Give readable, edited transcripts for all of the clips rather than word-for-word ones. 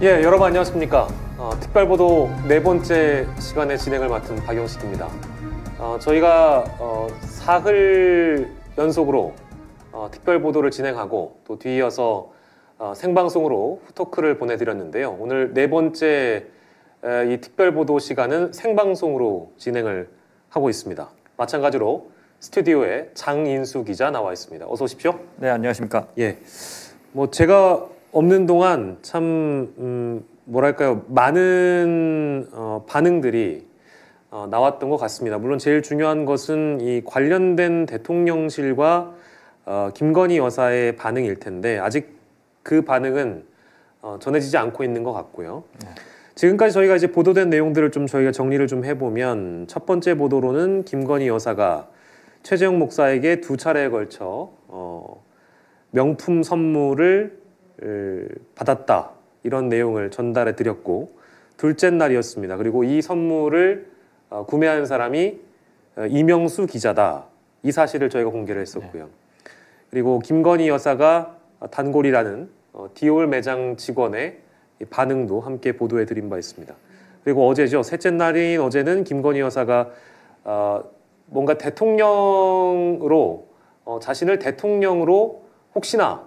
예, 여러분 안녕하십니까. 특별보도 네 번째 시간의 진행을 맡은 박영식입니다. 저희가 사흘 연속으로 특별보도를 진행하고 또 뒤이어서 생방송으로 후토크를 보내드렸는데요. 오늘 네 번째 이 특별보도 시간은 생방송으로 진행을 하고 있습니다. 마찬가지로 스튜디오에 장인수 기자 나와 있습니다. 어서 오십시오. 네, 안녕하십니까. 예, 뭐 제가 없는 동안 참 뭐랄까요, 많은 반응들이 나왔던 것 같습니다. 물론 제일 중요한 것은 이 관련된 대통령실과 김건희 여사의 반응일 텐데 아직 그 반응은 전해지지 않고 있는 것 같고요. 지금까지 저희가 이제 보도된 내용들을 좀 저희가 정리를 좀 해보면, 첫 번째 보도로는 김건희 여사가 최재형 목사에게 2차례에 걸쳐 명품 선물을 받았다, 이런 내용을 전달해 드렸고, 둘째 날이었습니다. 그리고 이 선물을 구매한 사람이 이명수 기자다, 이 사실을 저희가 공개를 했었고요. 그리고 김건희 여사가 단골이라는 디올 매장 직원의 반응도 함께 보도해 드린 바 있습니다. 그리고 어제죠, 셋째 날인 어제는 김건희 여사가 뭔가 대통령으로 자신을 대통령으로 혹시나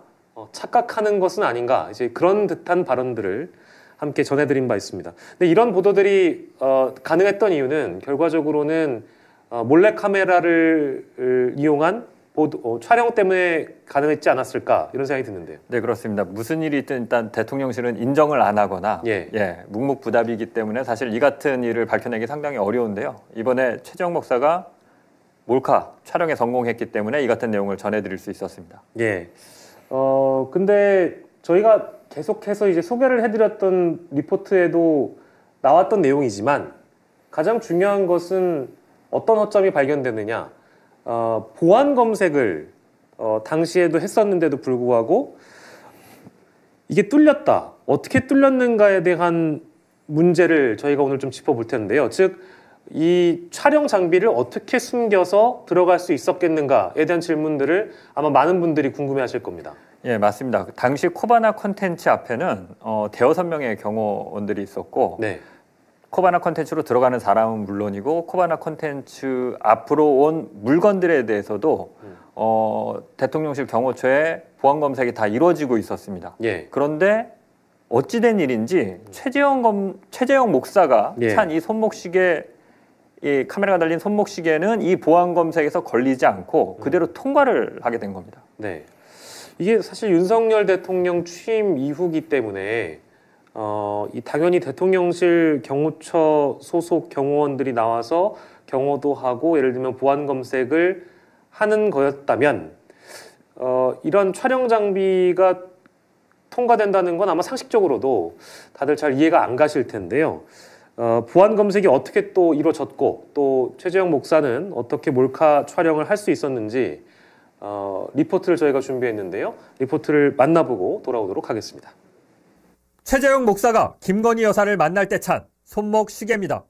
착각하는 것은 아닌가, 이제 그런 듯한 발언들을 함께 전해드린 바 있습니다. 근데 이런 보도들이 가능했던 이유는 결과적으로는 몰래카메라를 이용한 촬영 때문에 가능했지 않았을까, 이런 생각이 드는데요. 네, 그렇습니다. 무슨 일이 있든 일단 대통령실은 인정을 안 하거나 묵묵부답이기 때문에 사실 이 같은 일을 밝혀내기 상당히 어려운데요. 이번에 최재형 목사가 몰카 촬영에 성공했기 때문에 이 같은 내용을 전해드릴 수 있었습니다. 예. 근데 저희가 계속해서 이제 소개를 해드렸던 리포트에도 나왔던 내용이지만, 가장 중요한 것은 어떤 허점이 발견되느냐, 보안 검색을 당시에도 했었는데도 불구하고 이게 뚫렸다, 어떻게 뚫렸는가에 대한 문제를 저희가 오늘 좀 짚어볼 텐데요. 즉, 이 촬영 장비를 어떻게 숨겨서 들어갈 수 있었겠는가에 대한 질문들을 아마 많은 분들이 궁금해하실 겁니다. 예, 맞습니다. 당시 코바나 콘텐츠 앞에는 대여섯 명의 경호원들이 있었고, 코바나 콘텐츠로 들어가는 사람은 물론이고 코바나 콘텐츠 앞으로 온 물건들에 대해서도 대통령실 경호처에 보안 검색이 다 이루어지고 있었습니다. 그런데 어찌된 일인지 최재형 목사가 찬 이 손목시계, 이 카메라가 달린 손목시계는 이 보안 검색에서 걸리지 않고 그대로 통과를 하게 된 겁니다. 네, 이게 사실 윤석열 대통령 취임 이후기 때문에 당연히 대통령실 경호처 소속 경호원들이 나와서 경호도 하고 예를 들면 보안 검색을 하는 거였다면 이런 촬영 장비가 통과된다는 건 아마 상식적으로도 다들 잘 이해가 안 가실 텐데요. 보안 검색이 어떻게 또 이루어졌고, 또 최재형 목사는 어떻게 몰카 촬영을 할 수 있었는지 리포트를 저희가 준비했는데요. 리포트를 만나보고 돌아오도록 하겠습니다. 최재형 목사가 김건희 여사를 만날 때 찬 손목 시계입니다.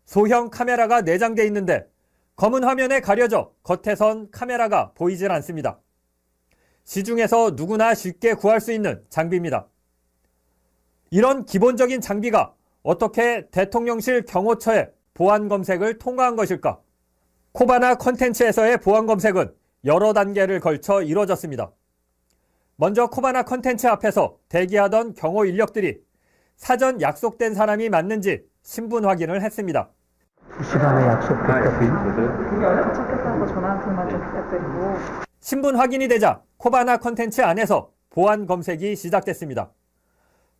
소형 카메라가 내장돼 있는데 검은 화면에 가려져 겉에선 카메라가 보이질 않습니다. 시중에서 누구나 쉽게 구할 수 있는 장비입니다. 이런 기본적인 장비가 어떻게 대통령실 경호처의 보안 검색을 통과한 것일까? 코바나 콘텐츠에서의 보안 검색은 여러 단계를 걸쳐 이루어졌습니다. 먼저 코바나 콘텐츠 앞에서 대기하던 경호 인력들이 사전 약속된 사람이 맞는지 신분 확인을 했습니다. 2시간에 약속됐다고요? 도착했다고 전화 한 통만 좀 부탁드리고. 신분 확인이 되자 코바나 콘텐츠 안에서 보안 검색이 시작됐습니다.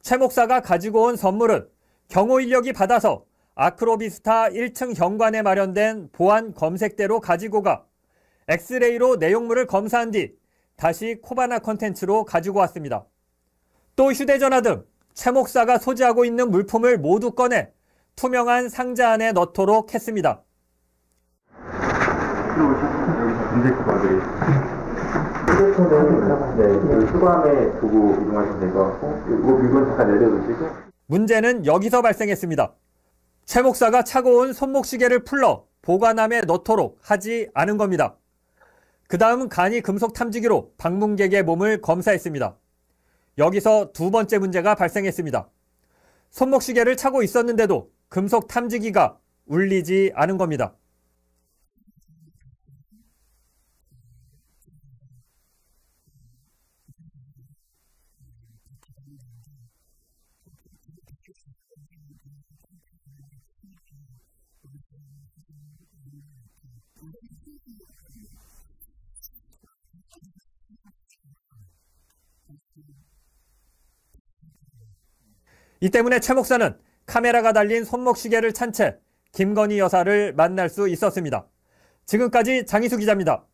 최 목사가 가지고 온 선물은 경호 인력이 받아서 아크로비스타 1층 현관에 마련된 보안 검색대로 가지고 가 엑스레이로 내용물을 검사한 뒤 다시 코바나 콘텐츠로 가지고 왔습니다. 또 휴대전화 등 최 목사가 소지하고 있는 물품을 모두 꺼내 투명한 상자 안에 넣도록 했습니다. 휴대폰은 수감에 두고 이동하시면 될 것 같고, 이거 물건 잠깐 내려놓으시고. 문제는 여기서 발생했습니다. 최 목사가 차고 온 손목시계를 풀러 보관함에 넣도록 하지 않은 겁니다. 그 다음 간이 금속 탐지기로 방문객의 몸을 검사했습니다. 여기서 두 번째 문제가 발생했습니다. 손목시계를 차고 있었는데도 금속 탐지기가 울리지 않은 겁니다. 이 때문에 최 목사는 카메라가 달린 손목시계를 찬 채 김건희 여사를 만날 수 있었습니다. 지금까지 장희수 기자입니다.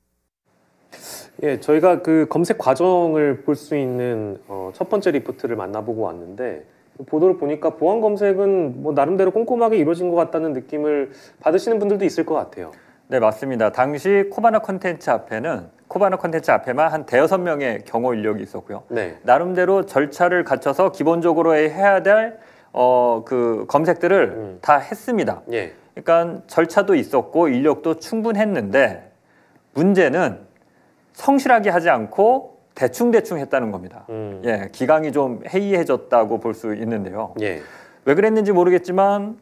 예, 저희가 그 검색 과정을 볼 수 있는 첫 번째 리포트를 만나보고 왔는데 보도를 보니까 보안 검색은 뭐 나름대로 꼼꼼하게 이루어진 것 같다는 느낌을 받으시는 분들도 있을 것 같아요. 네, 맞습니다. 당시 코바나 콘텐츠 앞에만 한 대여섯 명의 경호 인력이 있었고요. 네. 나름대로 절차를 갖춰서 기본적으로 해야 될 그 검색들을 다 했습니다. 예. 그러니까 절차도 있었고 인력도 충분했는데 문제는 성실하게 하지 않고 대충 했다는 겁니다. 예, 기강이 좀 해이해졌다고 볼 수 있는데요. 예. 왜 그랬는지 모르겠지만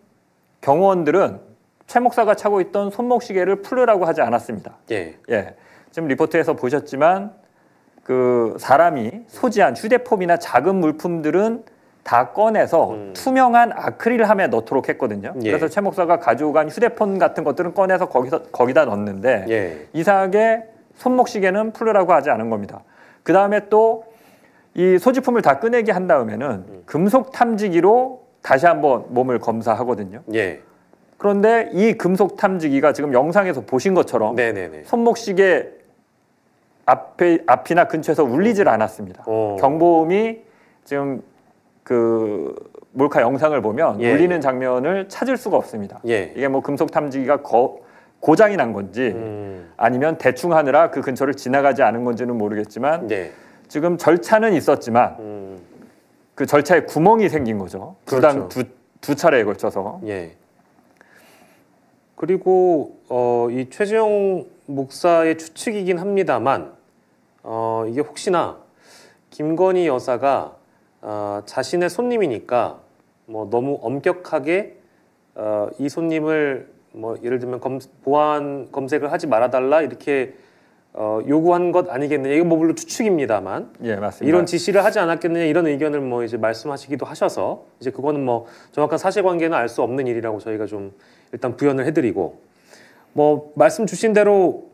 경호원들은 최 목사가 차고 있던 손목시계를 풀으라고 하지 않았습니다. 예. 예, 지금 리포트에서 보셨지만 그 사람이 소지한 휴대폰이나 작은 물품들은 다 꺼내서 투명한 아크릴함에 넣도록 했거든요. 예. 그래서 최 목사가 가져간 휴대폰 같은 것들은 꺼내서 거기다 넣었는데 예. 이상하게 손목시계는 풀으라고 하지 않은 겁니다. 그 다음에 또 이 소지품을 다 꺼내게 한 다음에는 금속 탐지기로 다시 한번 몸을 검사하거든요. 예. 그런데 이 금속 탐지기가 지금 영상에서 보신 것처럼 네네네. 손목시계 앞이나 근처에서 울리질 않았습니다. 오. 경보음이 지금 그 몰카 영상을 보면 예. 울리는 장면을 찾을 수가 없습니다. 예. 이게 뭐 금속 탐지기가 고장이 난 건지 아니면 대충 하느라 그 근처를 지나가지 않은 건지는 모르겠지만 예. 지금 절차는 있었지만 그 절차에 구멍이 생긴 거죠. 그렇죠. 두 차례에 걸쳐서. 예. 그리고 이 최재형 목사의 추측이긴 합니다만 이게 혹시나 김건희 여사가 자신의 손님이니까 뭐 너무 엄격하게 이 손님을 뭐 예를 들면 보안 검색을 하지 말아달라 이렇게 요구한 것 아니겠느냐. 이거 뭐 물론 추측입니다만 예, 맞습니다. 이런 지시를 하지 않았겠느냐 이런 의견을 뭐 이제 말씀하시기도 하셔서 이제 그거는 뭐 정확한 사실관계는 알 수 없는 일이라고 저희가 좀 일단 부연을 해드리고 뭐 말씀 주신 대로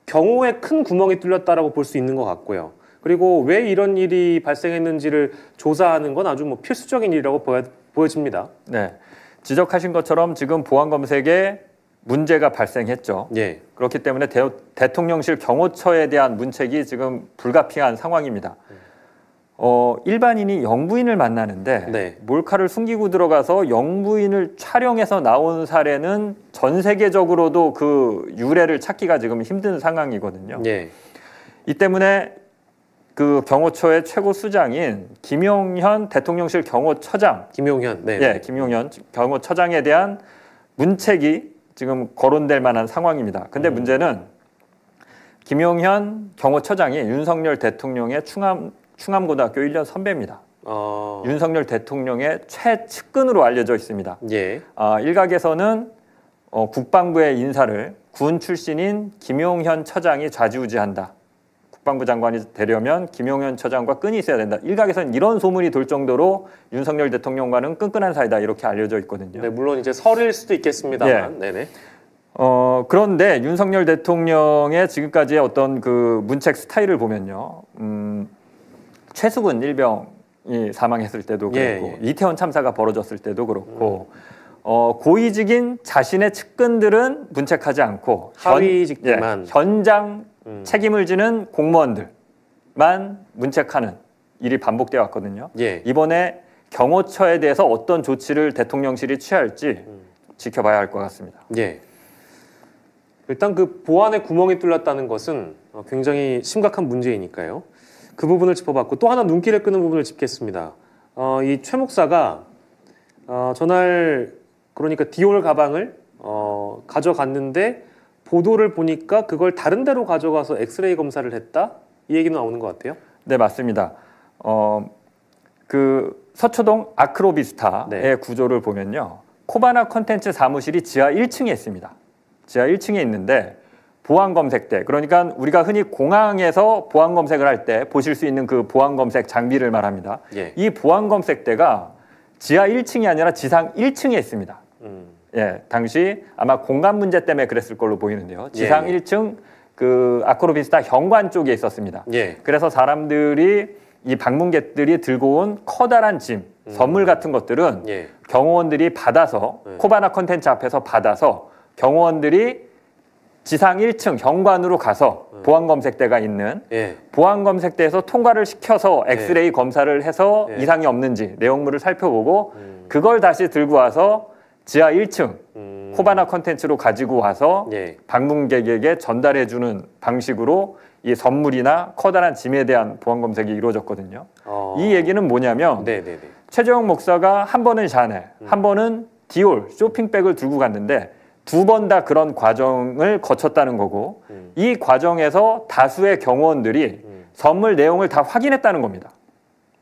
경호에 큰 구멍이 뚫렸다라고 볼 수 있는 것 같고요. 그리고 왜 이런 일이 발생했는지를 조사하는 건 아주 뭐 필수적인 일이라고 보여집니다. 네, 지적하신 것처럼 지금 보안 검색에 문제가 발생했죠. 예. 그렇기 때문에 대통령실 경호처에 대한 문책이 지금 불가피한 상황입니다. 일반인이 영부인을 만나는데 네. 몰카를 숨기고 들어가서 영부인을 촬영해서 나온 사례는 전 세계적으로도 그 유례를 찾기가 지금 힘든 상황이거든요. 예. 이 때문에 그 경호처의 최고 수장인 김용현 대통령실 경호처장, 김용현, 네. 예, 김용현 경호처장에 대한 문책이 지금 거론될 만한 상황입니다. 근데 문제는 김용현 경호처장이 윤석열 대통령의 충암고등학교 1년 선배입니다. 윤석열 대통령의 최측근으로 알려져 있습니다. 예. 일각에서는 국방부의 인사를 군 출신인 김용현 처장이 좌지우지한다. 국방부 장관이 되려면 김용현 처장과 끈이 있어야 된다. 일각에서는 이런 소문이 돌 정도로 윤석열 대통령과는 끈끈한 사이다 이렇게 알려져 있거든요. 네, 물론 이제 설일 수도 있겠습니다만. 예. 네네. 그런데 윤석열 대통령의 지금까지의 어떤 그 문책 스타일을 보면요, 최수근 일병이 사망했을 때도 그렇고 예. 이태원 참사가 벌어졌을 때도 그렇고 고위직인 자신의 측근들은 문책하지 않고 하위직들만 현장 책임을 지는 공무원들만 문책하는 일이 반복되어 왔거든요. 예. 이번에 경호처에 대해서 어떤 조치를 대통령실이 취할지 지켜봐야 할 것 같습니다. 예. 일단 그 보안에 구멍이 뚫렸다는 것은 굉장히 심각한 문제이니까요. 그 부분을 짚어봤고 또 하나 눈길을 끄는 부분을 짚겠습니다. 이 최 목사가 전날 그러니까 디올 가방을 가져갔는데 보도를 보니까 그걸 다른 데로 가져가서 엑스레이 검사를 했다? 이 얘기는 나오는 것 같아요. 네, 맞습니다. 그 서초동 아크로비스타의 네. 구조를 보면요. 코바나 콘텐츠 사무실이 지하 1층에 있습니다. 지하 1층에 있는데 보안 검색대, 그러니까 우리가 흔히 공항에서 보안 검색을 할 때 보실 수 있는 그 보안 검색 장비를 말합니다. 예. 이 보안 검색대가 지하 1층이 아니라 지상 1층에 있습니다. 예, 당시 아마 공간 문제 때문에 그랬을 걸로 보이는데요. 지상 예. 1층 그 아크로비스타 현관 쪽에 있었습니다. 예. 그래서 사람들이 이 방문객들이 들고 온 커다란 짐, 선물 같은 것들은 예. 경호원들이 받아서 코바나 콘텐츠 앞에서 받아서 경호원들이 지상 1층 현관으로 가서 보안 검색대가 있는 예. 보안 검색대에서 통과를 시켜서 엑스레이 검사를 해서 예. 이상이 없는지 내용물을 살펴보고 그걸 다시 들고 와서 지하 1층 코바나 콘텐츠로 가지고 와서 예. 방문객에게 전달해주는 방식으로 이 선물이나 커다란 짐에 대한 보안 검색이 이루어졌거든요. 이 얘기는 뭐냐면 네네네. 최재형 목사가 한 번은 샤넬, 한 번은 디올 쇼핑백을 들고 갔는데 두 번 다 그런 과정을 거쳤다는 거고 이 과정에서 다수의 경호원들이 선물 내용을 다 확인했다는 겁니다.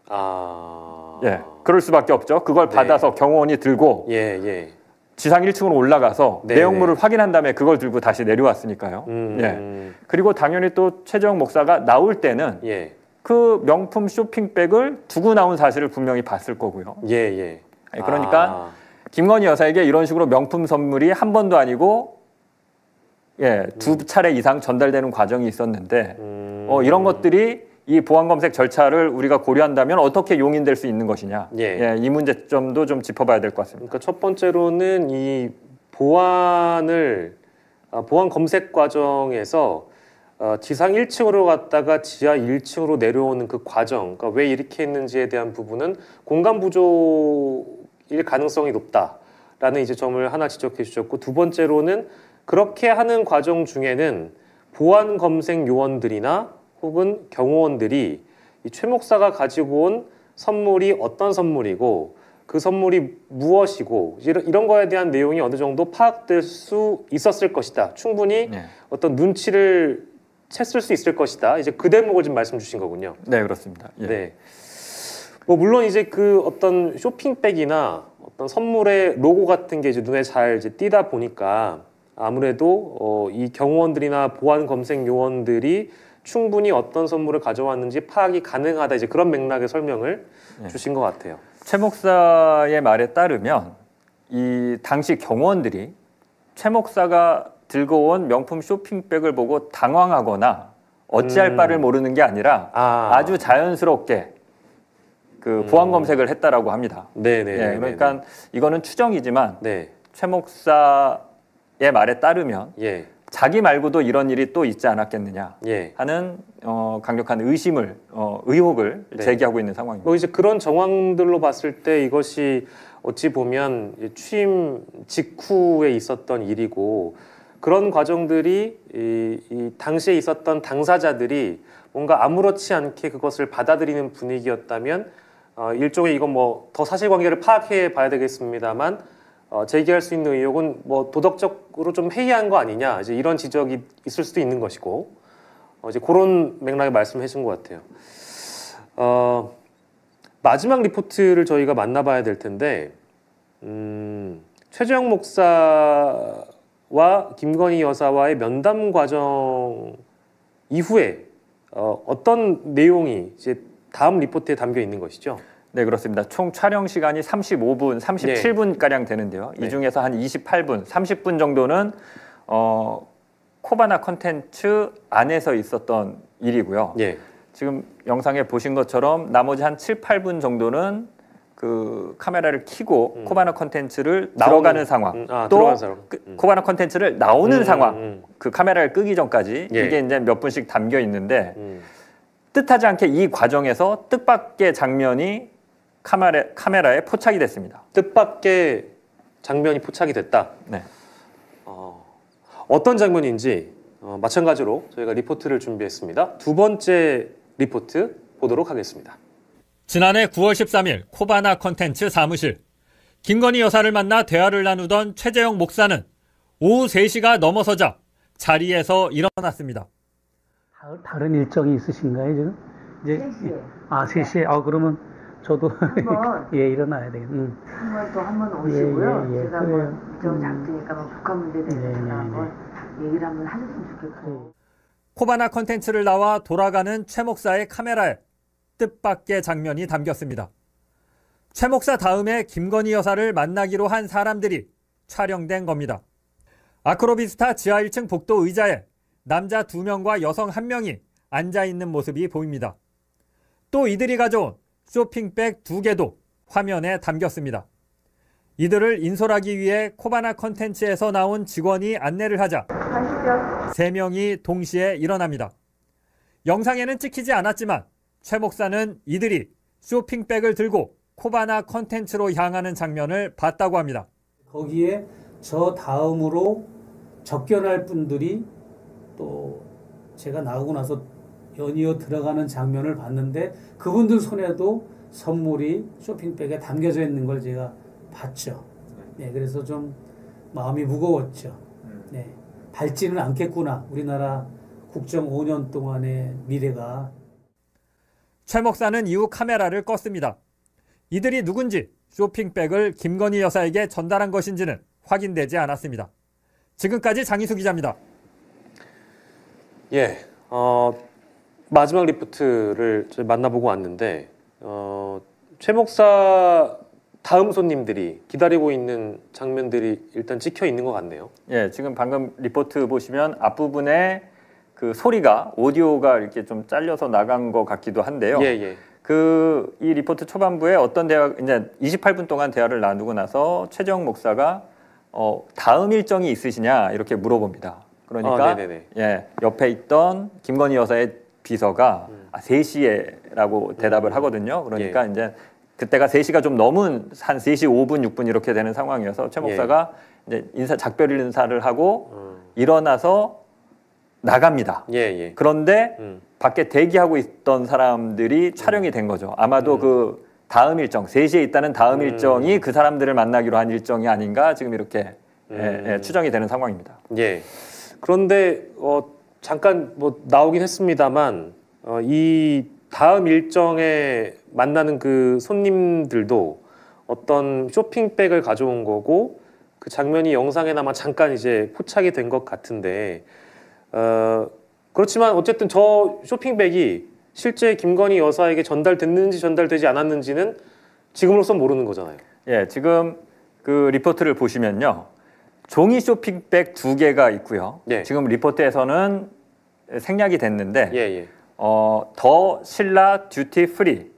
아. 예, 그럴 수밖에 없죠. 그걸 네. 받아서 경호원이 들고 예, 예. 지상 1층으로 올라가서 네, 내용물을 네. 확인한 다음에 그걸 들고 다시 내려왔으니까요. 예. 그리고 당연히 또 최재형 목사가 나올 때는 예. 그 명품 쇼핑백을 두고 나온 사실을 분명히 봤을 거고요. 예, 예. 예, 그러니까 김건희 여사에게 이런 식으로 명품 선물이 한 번도 아니고 예, 두 차례 이상 전달되는 과정이 있었는데 이런 것들이 이 보안 검색 절차를 우리가 고려한다면 어떻게 용인될 수 있는 것이냐. 예. 예, 이 문제점도 좀 짚어봐야 될 것 같습니다. 그러니까 첫 번째로는 이 보안 검색 과정에서 지상 1층으로 갔다가 지하 1층으로 내려오는 그 과정, 그러니까 왜 이렇게 했는지에 대한 부분은 공간 부족일 가능성이 높다라는 이제 점을 하나 지적해 주셨고, 두 번째로는 그렇게 하는 과정 중에는 보안 검색 요원들이나 혹은 경호원들이 이 최 목사가 가지고 온 선물이 어떤 선물이고 그 선물이 무엇이고 이런 거에 대한 내용이 어느 정도 파악될 수 있었을 것이다. 충분히 네. 어떤 눈치를 챘을 수 있을 것이다. 이제 그 대목을 지금 말씀 주신 거군요. 네, 그렇습니다. 예. 네. 뭐 물론 이제 그 어떤 쇼핑백이나 어떤 선물의 로고 같은 게 이제 눈에 잘 이제 띄다 보니까 아무래도 이 경호원들이나 보안 검색 요원들이 충분히 어떤 선물을 가져왔는지 파악이 가능하다. 이제 그런 맥락의 설명을 주신 것 같아요. 최 목사의 말에 따르면 이 당시 경호원들이 최 목사가 들고 온 명품 쇼핑백을 보고 당황하거나 어찌할 바를 모르는 게 아니라 아주 자연스럽게 그 보안 검색을 했다라고 합니다. 네네. 예, 그러니까 이거는 추정이지만 네. 최 목사의 말에 따르면 예. 자기 말고도 이런 일이 또 있지 않았겠느냐 예. 하는 강력한 의혹을 네. 제기하고 있는 상황입니다. 뭐 이제 그런 정황들로 봤을 때 이것이 어찌 보면 취임 직후에 있었던 일이고, 그런 과정들이 이 당시에 있었던 당사자들이 뭔가 아무렇지 않게 그것을 받아들이는 분위기였다면 일종의 이건 뭐 더 사실관계를 파악해 봐야 되겠습니다만 제기할 수 있는 의혹은 뭐 도덕적으로 좀 해이한 거 아니냐, 이제 이런 지적이 있을 수도 있는 것이고, 이제 그런 맥락의 말씀을 해준 것 같아요. 마지막 리포트를 저희가 만나봐야 될 텐데, 최재형 목사와 김건희 여사와의 면담 과정 이후에 어떤 내용이 이제 다음 리포트에 담겨 있는 것이죠? 네, 그렇습니다. 총 촬영 시간이 35분, 37분가량 되는데요. 네. 이 중에서 한 28분, 30분 정도는 코바나 콘텐츠 안에서 있었던 일이고요. 예. 지금 영상에 보신 것처럼 나머지 한 7, 8분 정도는 그 카메라를 켜고 코바나 콘텐츠를 들어가는 상황, 또 들어가는 상황. 코바나 콘텐츠를 나오는 상황, 그 카메라를 끄기 전까지 예. 이게 이제 몇 분씩 담겨 있는데 뜻하지 않게 이 과정에서 뜻밖의 장면이 카메라에 포착이 됐습니다. 뜻밖의 장면이 포착이 됐다. 네. 어떤 장면인지 마찬가지로 저희가 리포트를 준비했습니다. 두 번째 리포트 보도록 하겠습니다. 지난해 9월 13일 코바나 콘텐츠 사무실. 김건희 여사를 만나 대화를 나누던 최재형 목사는 오후 3시가 넘어서자 자리에서 일어났습니다. 다른 일정이 있으신가요, 지금? 이제 3시에. 3시에. 그러면 저도 한번 예 일어나야 되겠. 한번 또 한번 오시고요. 예, 예, 제가 그래요. 한번 일정 잡으니까 뭐 북한 문제에 대해서 제가 한번 얘기를 한번 하셨으면 좋겠어요. 코바나 컨텐츠를 나와 돌아가는 최 목사의 카메라에 뜻밖의 장면이 담겼습니다. 최 목사 다음에 김건희 여사를 만나기로 한 사람들이 촬영된 겁니다. 아크로비스타 지하 1층 복도 의자에 남자 2명과 여성 1명이 앉아있는 모습이 보입니다. 또 이들이 가져온 쇼핑백 2개도 화면에 담겼습니다. 이들을 인솔하기 위해 코바나 컨텐츠에서 나온 직원이 안내를 하자 3명이 동시에 일어납니다. 영상에는 찍히지 않았지만 최 목사는 이들이 쇼핑백을 들고 코바나 컨텐츠로 향하는 장면을 봤다고 합니다. 거기에 저 다음으로 접견할 분들이 또 제가 나오고 나서 연이어 들어가는 장면을 봤는데 그분들 손에도 선물이 쇼핑백에 담겨져 있는 걸 제가 봤죠. 네, 그래서 좀 마음이 무거웠죠. 네, 밝지는 않겠구나. 우리나라 국정 5년 동안의 미래가. 최 목사는 이후 카메라를 껐습니다. 이들이 누군지 쇼핑백을 김건희 여사에게 전달한 것인지는 확인되지 않았습니다. 지금까지 장희수 기자입니다. 예, 마지막 리포트를 만나보고 왔는데 최 목사 다음 손님들이 기다리고 있는 장면들이 일단 찍혀 있는 것 같네요. 예, 지금 방금 리포트 보시면 앞부분에 그 소리가 오디오가 이렇게 좀 잘려서 나간 것 같기도 한데요. 예, 예. 이 리포트 초반부에 어떤 대화, 이제 28분 동안 대화를 나누고 나서 최재형 목사가 다음 일정이 있으시냐 이렇게 물어봅니다. 그러니까 예, 옆에 있던 김건희 여사의 비서가 3시에라고 대답을 하거든요. 그러니까 예. 이제 그때가 3시가 좀 넘은 한 3시 5분, 6분 이렇게 되는 상황이어서 최 목사가 이제 작별 인사를 하고 일어나서 나갑니다. 예, 예. 그런데 밖에 대기하고 있던 사람들이 촬영이 된 거죠. 아마도 그 다음 일정, 3시에 있다는 다음 일정이 그 사람들을 만나기로 한 일정이 아닌가 지금 이렇게 추정이 되는 상황입니다. 예. 그런데 잠깐 뭐 나오긴 했습니다만 이 다음 일정에 만나는 그 손님들도 어떤 쇼핑백을 가져온 거고 그 장면이 영상에나마 잠깐 이제 포착이 된 것 같은데 그렇지만 어쨌든 저 쇼핑백이 실제 김건희 여사에게 전달됐는지 전달되지 않았는지는 지금으로선 모르는 거잖아요. 예, 지금 그 리포트를 보시면요. 종이 쇼핑백 2개가 있고요. 예. 지금 리포트에서는 생략이 됐는데 예, 예. 더 신라 듀티 프리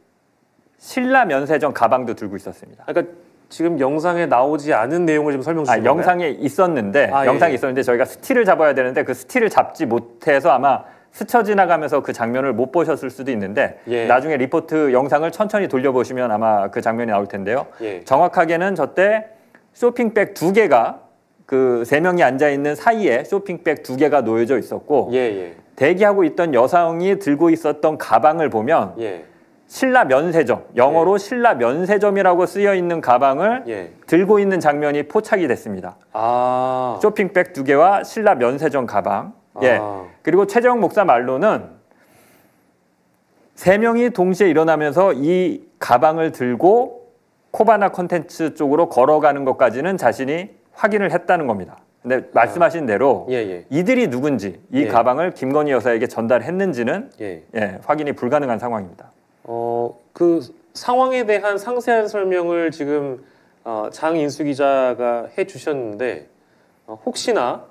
신라 면세점 가방도 들고 있었습니다. 그러니까 지금 영상에 나오지 않은 내용을 좀 설명 주시면 영상에 있었는데 영상이 예. 있었는데 저희가 스틸을 잡아야 되는데 그 스틸을 잡지 못해서 아마 스쳐 지나가면서 그 장면을 못 보셨을 수도 있는데 예. 나중에 리포트 영상을 천천히 돌려보시면 아마 그 장면이 나올 텐데요. 예. 정확하게는 저때 쇼핑백 2개가 그 3명이 앉아있는 사이에 쇼핑백 2개가 놓여져 있었고 예, 예. 대기하고 있던 여성이 들고 있었던 가방을 보면 예. 신라 면세점, 영어로 신라 면세점이라고 쓰여 있는 가방을 예. 들고 있는 장면이 포착이 됐습니다. 쇼핑백 2개와 신라 면세점 가방. 예. 그리고 최재형 목사 말로는 3명이 동시에 일어나면서 이 가방을 들고 코바나 컨텐츠 쪽으로 걸어가는 것까지는 자신이 확인을 했다는 겁니다. 근데 말씀하신 대로 예, 예. 이들이 누군지 이 예. 가방을 김건희 여사에게 전달했는지는 예. 확인이 불가능한 상황입니다. 그 상황에 대한 상세한 설명을 지금 장인수 기자가 해주셨는데 혹시나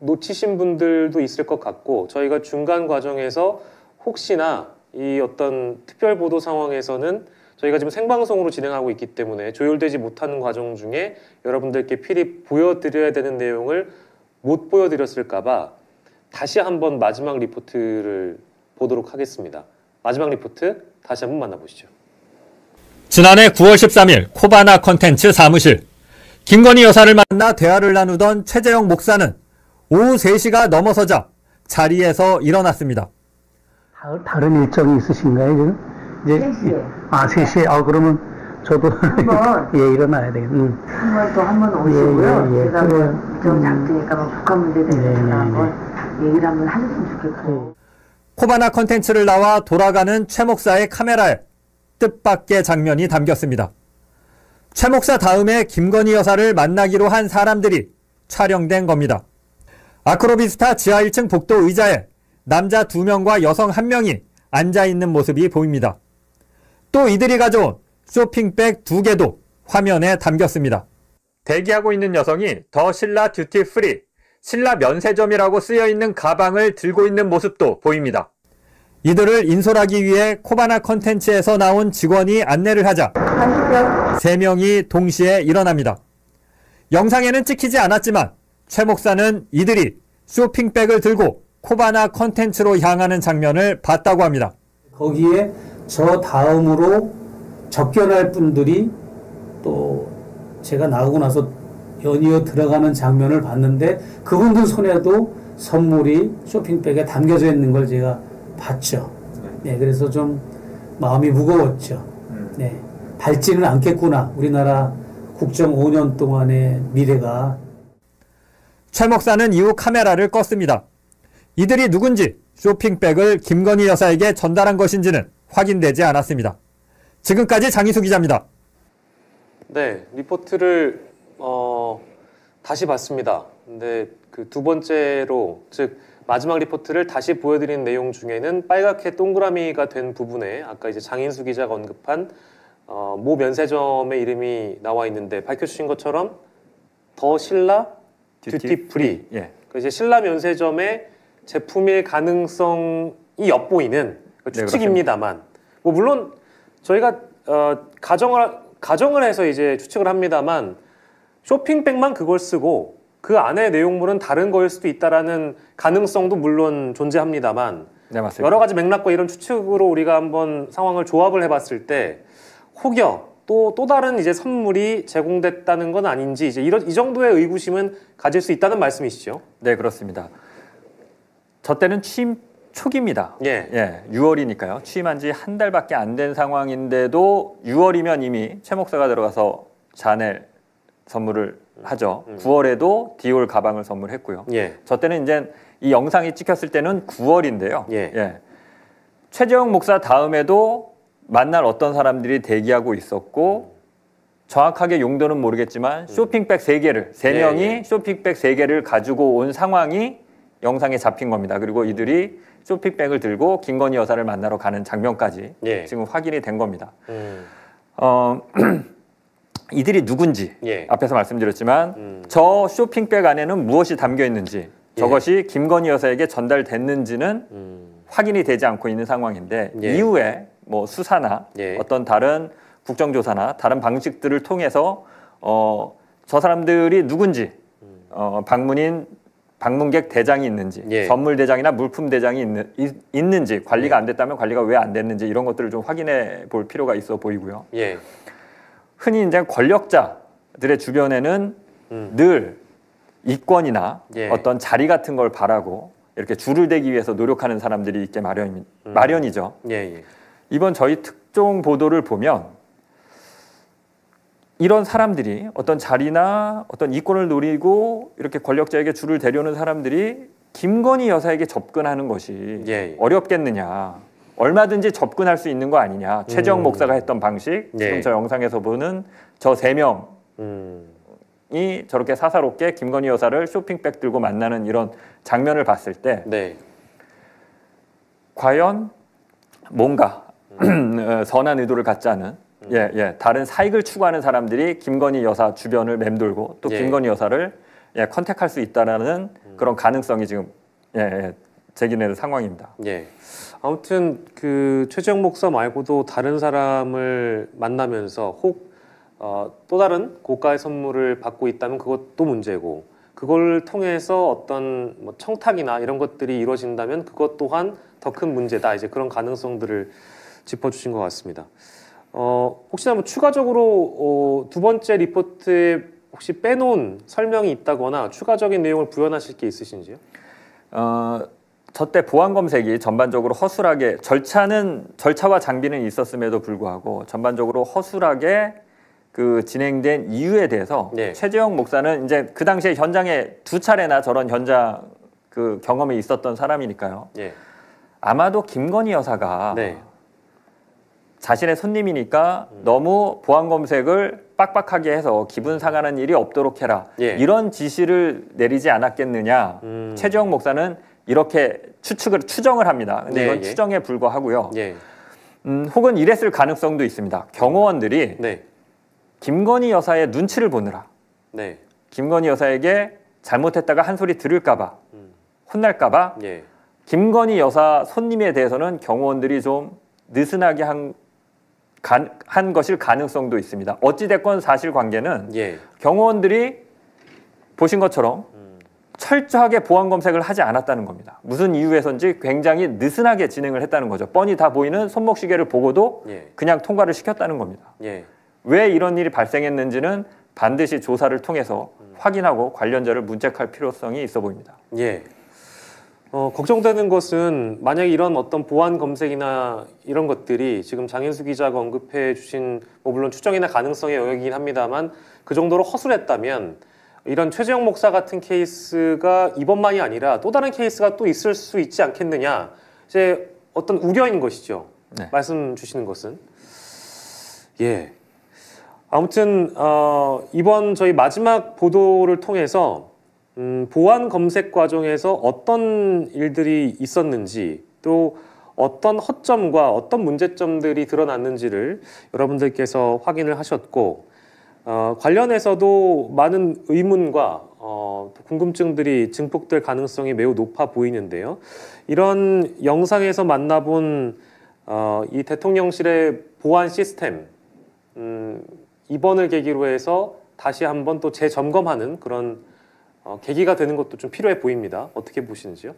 놓치신 분들도 있을 것 같고 저희가 중간 과정에서 혹시나 이 어떤 특별 보도 상황에서는 저희가 지금 생방송으로 진행하고 있기 때문에 조율되지 못하는 과정 중에 여러분들께 필히 보여드려야 되는 내용을 못 보여드렸을까 봐 다시 한번 마지막 리포트를 보도록 하겠습니다. 마지막 리포트 다시 한번 만나보시죠. 지난해 9월 13일 코바나 컨텐츠 사무실. 김건희 여사를 만나 대화를 나누던 최재형 목사는 오후 3시가 넘어서자 자리에서 일어났습니다. 다른 일정이 있으신가요, 지금? 이제 3시에. 3시에. 그러면 저도 한번 예, 일어나야 되겠네. 한번 오시고요. 예, 제가 뭐 일정 잡으니까 뭐 북한 문제에 대해서 제가 한번 얘기를 한번 하셨으면 좋겠어요. 코바나 컨텐츠를 나와 돌아가는 최 목사의 카메라에 뜻밖의 장면이 담겼습니다. 최 목사 다음에 김건희 여사를 만나기로 한 사람들이 촬영된 겁니다. 아크로비스타 지하 1층 복도 의자에 남자 2명과 여성 1명이 앉아있는 모습이 보입니다. 또 이들이 가져온 쇼핑백 2개도 화면에 담겼습니다. 대기하고 있는 여성이 더 신라 듀티 프리, 신라 면세점이라고 쓰여있는 가방을 들고 있는 모습도 보입니다. 이들을 인솔하기 위해 코바나 컨텐츠에서 나온 직원이 안내를 하자 3명이 동시에 일어납니다. 영상에는 찍히지 않았지만 최 목사는 이들이 쇼핑백을 들고 코바나 컨텐츠로 향하는 장면을 봤다고 합니다. 거기에 저 다음으로 접견할 분들이 또 제가 나가고 나서 연이어 들어가는 장면을 봤는데 그분들 손에도 선물이 쇼핑백에 담겨져 있는 걸 제가 봤죠. 네, 그래서 좀 마음이 무거웠죠. 네, 밝지는 않겠구나. 우리나라 국정 5년 동안의 미래가. 최 목사는 이후 카메라를 껐습니다. 이들이 누군지 쇼핑백을 김건희 여사에게 전달한 것인지는 확인되지 않았습니다. 지금까지 장희수 기자입니다. 네, 리포트를 다시 봤습니다. 근데 그 두 번째로, 즉 마지막 리포트를 다시 보여드린 내용 중에는 빨갛게 동그라미가 된 부분에 아까 이제 장인수 기자가 언급한 모 면세점의 이름이 나와 있는데 밝혀주신 것처럼 더 신라 듀티 프리. 예. 이제 신라 면세점의 제품일 가능성이 엿보이는 추측입니다만, 뭐 물론 저희가 가정을 해서 이제 추측을 합니다만 쇼핑백만 그걸 쓰고 그 안에 내용물은 다른 거일 수도 있다라는 가능성도 물론 존재합니다만, 네, 맞습니다. 여러 가지 맥락과 이런 추측으로 우리가 한번 상황을 조합을 해봤을 때 혹여 또 다른 이제 선물이 제공됐다는 건 아닌지 이제 이 정도의 의구심은 가질 수 있다는 말씀이시죠? 네, 그렇습니다. 저 때는 취임 초기입니다. 예. 6월이니까요. 취임한 지 한 달밖에 안 된 상황인데도 6월이면 이미 최 목사가 들어가서 샤넬 선물을 하죠. 9월에도 디올 가방을 선물했고요. 예. 저 때는 이제 이 영상이 찍혔을 때는 9월인데요. 예. 최재형 목사 다음에도 만날 어떤 사람들이 대기하고 있었고 정확하게 용도는 모르겠지만 쇼핑백 3개를 3명이 쇼핑백 3개를 가지고 온 상황이 영상에 잡힌 겁니다. 그리고 이들이 쇼핑백을 들고 김건희 여사를 만나러 가는 장면까지 지금 확인이 된 겁니다. 이들이 누군지 앞에서 말씀드렸지만 저 쇼핑백 안에는 무엇이 담겨 있는지 저것이 김건희 여사에게 전달됐는지는 확인이 되지 않고 있는 상황인데 이후에 뭐 수사나 어떤 다른 국정조사나 다른 방식들을 통해서 저 사람들이 누군지 방문객 대장이 있는지 선물 대장이나 물품 대장이 있는지 관리가 안 됐다면 관리가 왜 안 됐는지 이런 것들을 좀 확인해 볼 필요가 있어 보이고요. 흔히 이제 권력자들의 주변에는 늘 이권이나 어떤 자리 같은 걸 바라고 이렇게 줄을 대기 위해서 노력하는 사람들이 있게 마련이죠. 이번 저희 특종 보도를 보면 이런 사람들이 어떤 자리나 어떤 이권을 노리고 이렇게 권력자에게 줄을 대려는 사람들이 김건희 여사에게 접근하는 것이 어렵겠느냐. 얼마든지 접근할 수 있는 거 아니냐. 최재형 목사가 했던 방식, 지금 저 영상에서 보는 저 3명이 저렇게 사사롭게 김건희 여사를 쇼핑백 들고 만나는 이런 장면을 봤을 때 과연 뭔가 선한 의도를 갖지 않은 다른 사익을 추구하는 사람들이 김건희 여사 주변을 맴돌고 또 김건희 여사를 컨택할 수 있다는 그런 가능성이 지금 제기되는 상황입니다. 아무튼 그 최재형 목사 말고도 다른 사람을 만나면서 혹 또 다른 고가의 선물을 받고 있다면 그것도 문제고, 그걸 통해서 어떤 뭐 청탁이나 이런 것들이 이루어진다면 그것 또한 더 큰 문제다. 이제 그런 가능성들을 짚어주신 것 같습니다. 혹시나 뭐 추가적으로 두 번째 리포트에 혹시 빼놓은 설명이 있다거나 추가적인 내용을 부연하실 게 있으신지요? 저 때 보안 검색이 전반적으로 허술하게 절차와 장비는 있었음에도 불구하고 전반적으로 허술하게 그 진행된 이유에 대해서 최재형 목사는 이제 그 당시에 현장에 2차례나 저런 현장 그 경험이 있었던 사람이니까요. 아마도 김건희 여사가 자신의 손님이니까 너무 보안 검색을 빡빡하게 해서 기분 상하는 일이 없도록 해라. 예. 이런 지시를 내리지 않았겠느냐. 최재형 목사는 이렇게 추정을 합니다. 근데 이건 추정에 불과하고요. 혹은 이랬을 가능성도 있습니다. 경호원들이 김건희 여사의 눈치를 보느라 김건희 여사에게 잘못했다가 한 소리 들을까 봐 혼날까 봐 김건희 여사 손님에 대해서는 경호원들이 좀 느슨하게 한 것일 가능성도 있습니다. 어찌됐건 사실관계는 경호원들이 보신 것처럼 철저하게 보안 검색을 하지 않았다는 겁니다. 무슨 이유에서인지 굉장히 느슨하게 진행을 했다는 거죠. 뻔히 다 보이는 손목시계를 보고도 그냥 통과를 시켰다는 겁니다. 왜 이런 일이 발생했는지는 반드시 조사를 통해서 확인하고 관련자를 문책할 필요성이 있어 보입니다. 걱정되는 것은 만약에 이런 어떤 보안 검색이나 이런 것들이 지금 장인수 기자가 언급해 주신 물론 추정이나 가능성의 영역이긴 합니다만 그 정도로 허술했다면 이런 최재형 목사 같은 케이스가 이번만이 아니라 또 다른 케이스가 또 있을 수 있지 않겠느냐 이제 어떤 우려인 것이죠. 말씀 주시는 것은 아무튼 이번 저희 마지막 보도를 통해서 보안 검색 과정에서 어떤 일들이 있었는지 또 어떤 허점과 어떤 문제점들이 드러났는지를 여러분들께서 확인을 하셨고 관련해서도 많은 의문과 궁금증들이 증폭될 가능성이 매우 높아 보이는데요. 이런 영상에서 만나본 이 대통령실의 보안 시스템 이번을 계기로 해서 다시 한번 또 재점검하는 그런 계기가 되는 것도 좀 필요해 보입니다. 어떻게 보시는지요?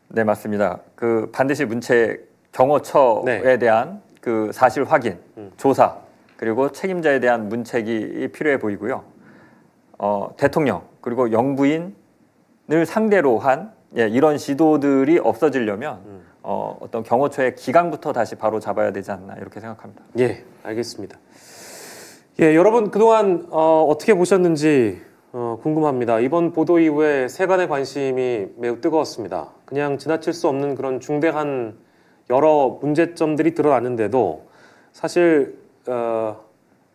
네, 맞습니다. 그 반드시 문책 경호처에 대한 그 사실 확인, 조사 그리고 책임자에 대한 문책이 필요해 보이고요. 대통령 그리고 영부인을 상대로 한 이런 시도들이 없어지려면 어떤 경호처의 기강부터 다시 바로 잡아야 되지 않나 이렇게 생각합니다. 알겠습니다. 여러분 그동안 어떻게 보셨는지 궁금합니다. 이번 보도 이후에 세간의 관심이 매우 뜨거웠습니다. 그냥 지나칠 수 없는 그런 중대한 여러 문제점들이 드러났는데도 사실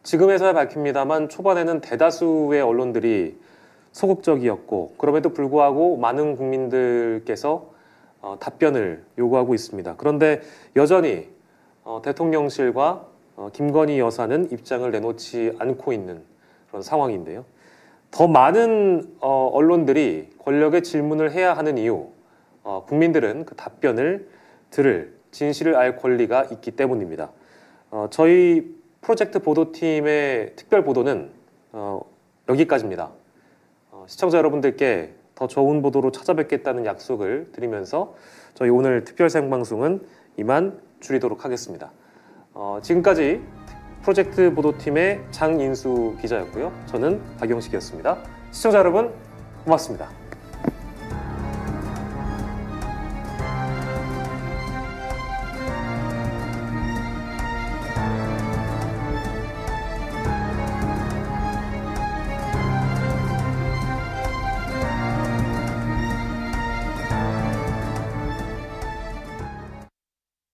지금에서야 밝힙니다만 초반에는 대다수의 언론들이 소극적이었고 그럼에도 불구하고 많은 국민들께서 답변을 요구하고 있습니다. 그런데 여전히 대통령실과 김건희 여사는 입장을 내놓지 않고 있는 그런 상황인데요. 더 많은 언론들이 권력에 질문을 해야 하는 이유, 국민들은 그 답변을 들을 진실을 알 권리가 있기 때문입니다. 저희 프로젝트 보도팀의 특별 보도는 여기까지입니다. 시청자 여러분들께 더 좋은 보도로 찾아뵙겠다는 약속을 드리면서 저희 오늘 특별 생방송은 이만 줄이도록 하겠습니다. 지금까지 프로젝트 보도팀의 장인수 기자였고요. 저는 박영식이었습니다. 시청자 여러분 고맙습니다.